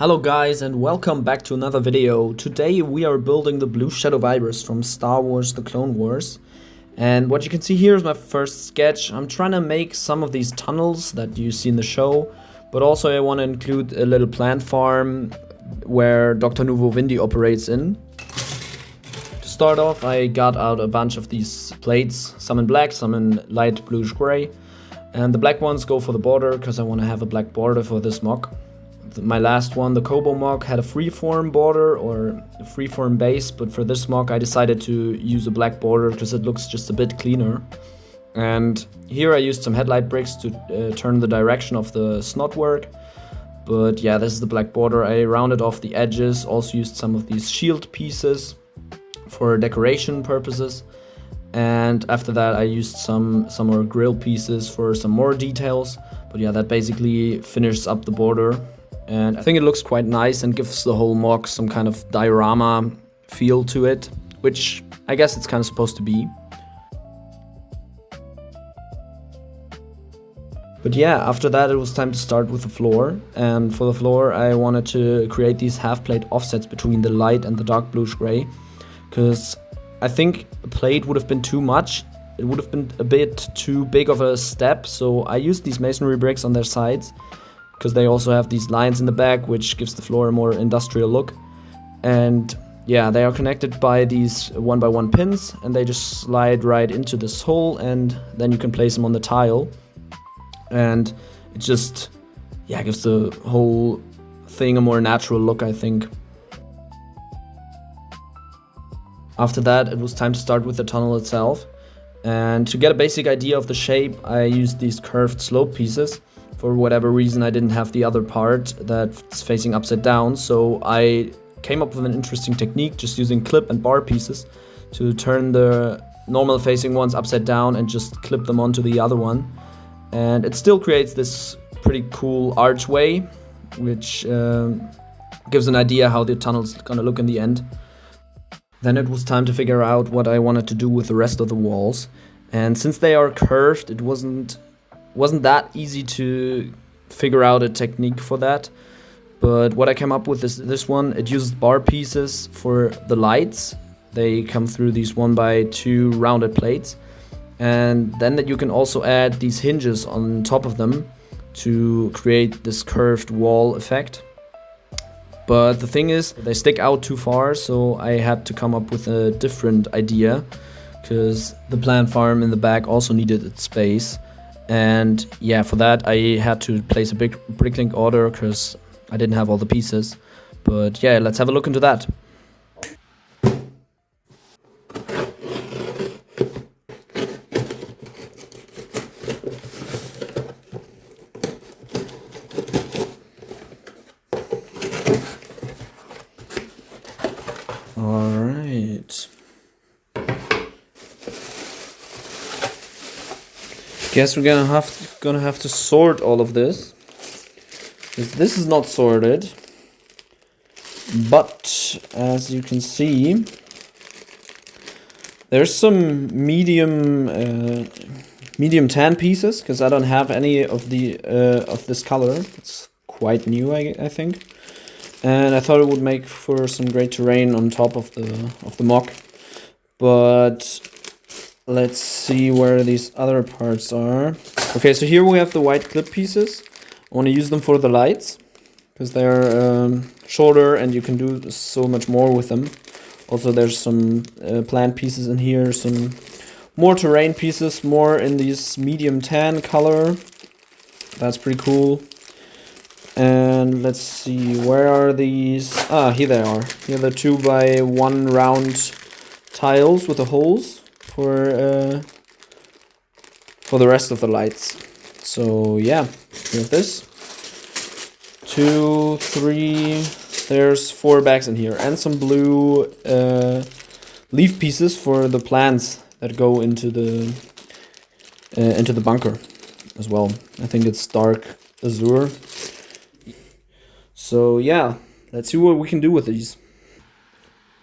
Hello guys and welcome back to another video. Today we are building the Blue Shadow Virus from Star Wars The Clone Wars. And what you can see here is my first sketch. I'm trying to make some of these tunnels that you see in the show, but also I want to include a little plant farm where Dr. Nuvo Vindi operates in. To start off, I got out a bunch of these plates, some in black, some in light bluish gray. And the black ones go for the border because I want to have a black border for this mock. My last one, the Kobo mock, had a freeform border or a freeform base, but for this mock I decided to use a black border because it looks just a bit cleaner. And here I used some headlight bricks to turn the direction of the snot work. But yeah, this is the black border. I rounded off the edges, also used some of these shield pieces for decoration purposes. And after that I used some more grill pieces for some more details. But yeah, that basically finishes up the border. And I think it looks quite nice and gives the whole mock some kind of diorama feel to it, which I guess it's kind of supposed to be. But yeah, after that it was time to start with the floor. And for the floor I wanted to create these half plate offsets between the light and the dark bluish gray, because I think a plate would have been too much. It would have been a bit too big of a step, so I used these masonry bricks on their sides, because they also have these lines in the back, which gives the floor a more industrial look. And yeah, they are connected by these 1x1 pins, and they just slide right into this hole, and then you can place them on the tile. And it just, yeah, gives the whole thing a more natural look, I think. After that, it was time to start with the tunnel itself. And to get a basic idea of the shape, I used these curved slope pieces. For whatever reason, I didn't have the other part that's facing upside down, so I came up with an interesting technique just using clip and bar pieces to turn the normal facing ones upside down and just clip them onto the other one. And it still creates this pretty cool archway, which gives an idea how the tunnel's gonna look in the end. Then it was time to figure out what I wanted to do with the rest of the walls. And since they are curved, it wasn't that easy to figure out a technique for that. But what I came up with is this one. It uses bar pieces for the lights. They come through these 1x2 rounded plates. And then that you can also add these hinges on top of them to create this curved wall effect. But the thing is, they stick out too far, so I had to come up with a different idea, because the plant farm in the back also needed its space. And yeah, for that I had to place a big Bricklink order because I didn't have all the pieces. But yeah, let's have a look into that. Alright. Guess we're gonna have to sort all of this, because this is not sorted. But as you can see, there's some medium tan pieces, because I don't have any of the of this color. It's quite new, I think, and I thought it would make for some great terrain on top of the mock. But let's see where these other parts are. Okay, so here we have the white clip pieces. I want to use them for the lights, because they're shorter and you can do so much more with them. Also, there's some plant pieces in here, some more terrain pieces, more in this medium tan color. That's pretty cool. And let's see, where are these? Ah, here they are. Here are the 2x1 round tiles with the holes for the rest of the lights. So yeah, we have this. 2, 3, there's 4 bags in here, and some blue leaf pieces for the plants that go into the bunker as well. I think it's dark azure. So yeah, let's see what we can do with these.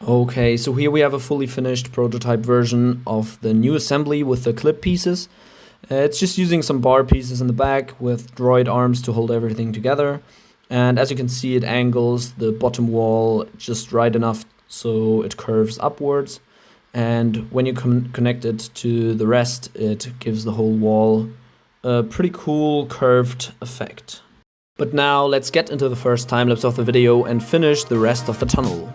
Okay, so here we have a fully finished prototype version of the new assembly with the clip pieces. It's just using some bar pieces in the back with droid arms to hold everything together. And as you can see, it angles the bottom wall just right enough so it curves upwards. And when you connect it to the rest, it gives the whole wall a pretty cool curved effect. But now let's get into the first time lapse of the video and finish the rest of the tunnel.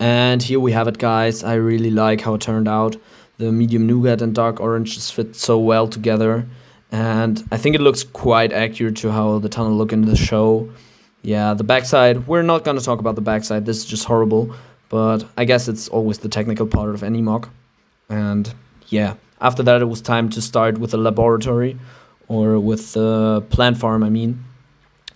And here we have it, guys. I really like how it turned out. The medium nougat and dark orange just fit so well together. And I think it looks quite accurate to how the tunnel look in the show. Yeah, the backside, we're not gonna talk about the backside, this is just horrible. But I guess it's always the technical part of any mock. And yeah, after that it was time to start with the laboratory, or with the plant farm, I mean.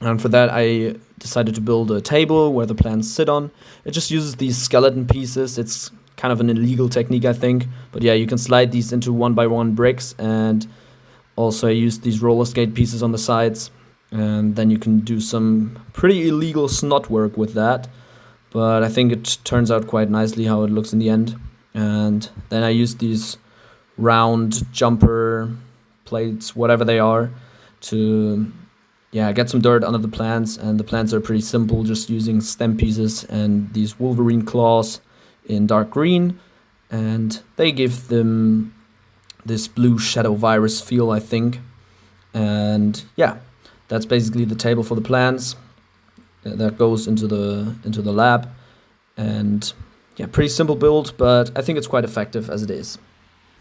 And for that I decided to build a table where the plants sit on. It just uses these skeleton pieces. It's kind of an illegal technique, I think. But yeah, you can slide these into 1x1 bricks, and also I used these roller skate pieces on the sides. And then you can do some pretty illegal snot work with that. But I think it turns out quite nicely how it looks in the end. And then I used these round jumper plates, whatever they are, to get some dirt under the plants. And the plants are pretty simple, just using stem pieces and these Wolverine claws in dark green, and they give them this blue shadow virus feel, I think. And yeah, that's basically the table for the plants that goes into the lab. And yeah, pretty simple build, but I think it's quite effective as it is.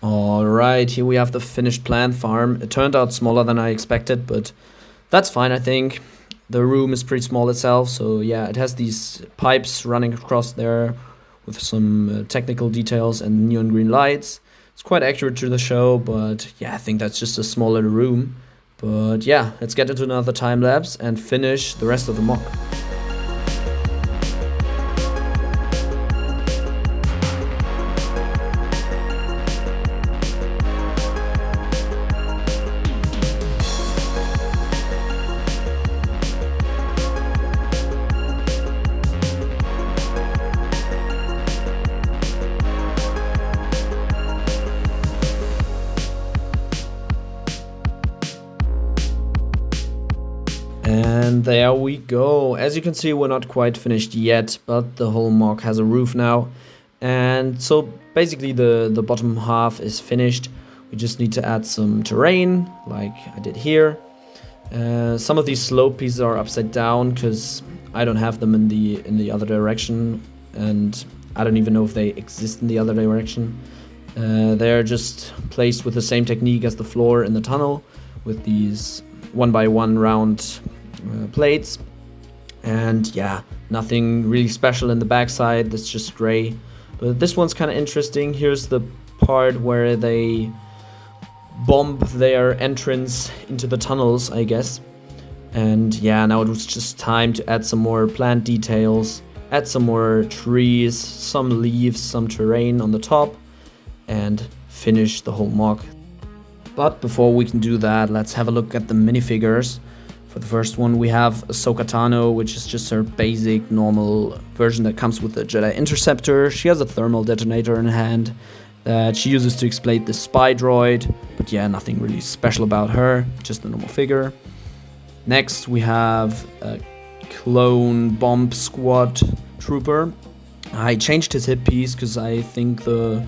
Alright, here we have the finished plant farm. It turned out smaller than I expected, but that's fine, I think. The room is pretty small itself, so yeah, it has these pipes running across there with some technical details and neon green lights. It's quite accurate to the show, but yeah, I think that's just a smaller room. But yeah, let's get into another time lapse and finish the rest of the mock. And there we go. As you can see, we're not quite finished yet, but the whole mock has a roof now. And so basically the bottom half is finished. We just need to add some terrain, like I did here. Some of these slope pieces are upside down because I don't have them in the other direction, and I don't even know if they exist in the other direction. They're just placed with the same technique as the floor in the tunnel, with these 1x1 round plates. And yeah, nothing really special in the backside, that's just gray. But this one's kind of interesting. Here's the part where they bomb their entrance into the tunnels, I guess. And yeah, now it was just time to add some more plant details, add some more trees, some leaves, some terrain on the top, and finish the whole mock. But before we can do that, let's have a look at the minifigures. For the first one, we have Ahsoka Tano, which is just her basic, normal version that comes with the Jedi Interceptor. She has a thermal detonator in her hand that she uses to explode the spy droid. But yeah, nothing really special about her, just a normal figure. Next, we have a clone bomb squad trooper. I changed his hip piece because I think the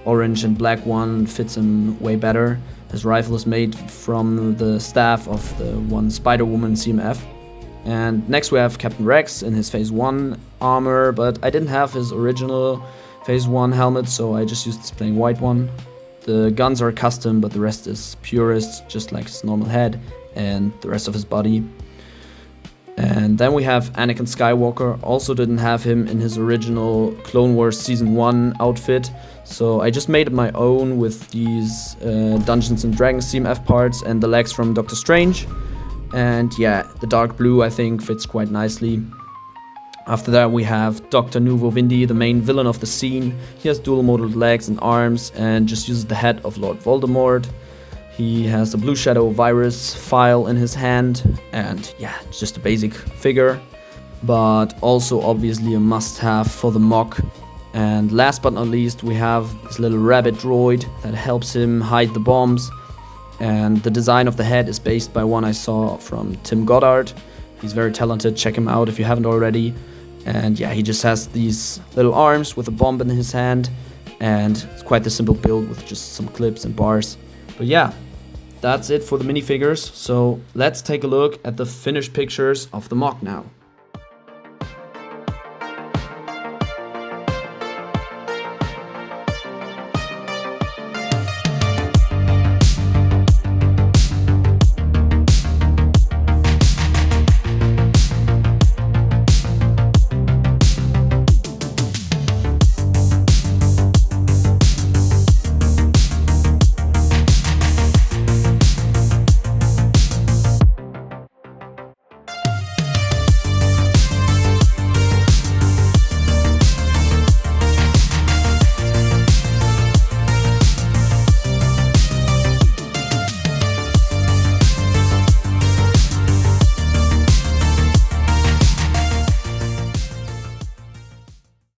orange and black one fits him way better. His rifle is made from the staff of the one Spider-Woman CMF. And next we have Captain Rex in his Phase 1 armor, but I didn't have his original Phase 1 helmet, so I just used this plain white one. The guns are custom, but the rest is purist, just like his normal head. and the rest of his body. And then we have Anakin Skywalker. Also didn't have him in his original Clone Wars Season 1 outfit, so I just made it my own with these Dungeons & Dragons CMF parts and the legs from Doctor Strange. And yeah, the dark blue I think fits quite nicely. After that we have Dr. Nuvo Vindi, the main villain of the scene. He has dual modeled legs and arms and just uses the head of Lord Voldemort. He has the Blue Shadow Virus file in his hand, and yeah, it's just a basic figure, but also obviously a must-have for the mock. And last but not least, we have this little rabbit droid that helps him hide the bombs, and the design of the head is based by one I saw from Tim Goddard. He's very talented, check him out if you haven't already. And yeah, he just has these little arms with a bomb in his hand, and it's quite the simple build with just some clips and bars. But yeah, that's it for the minifigures, so let's take a look at the finished pictures of the mock now.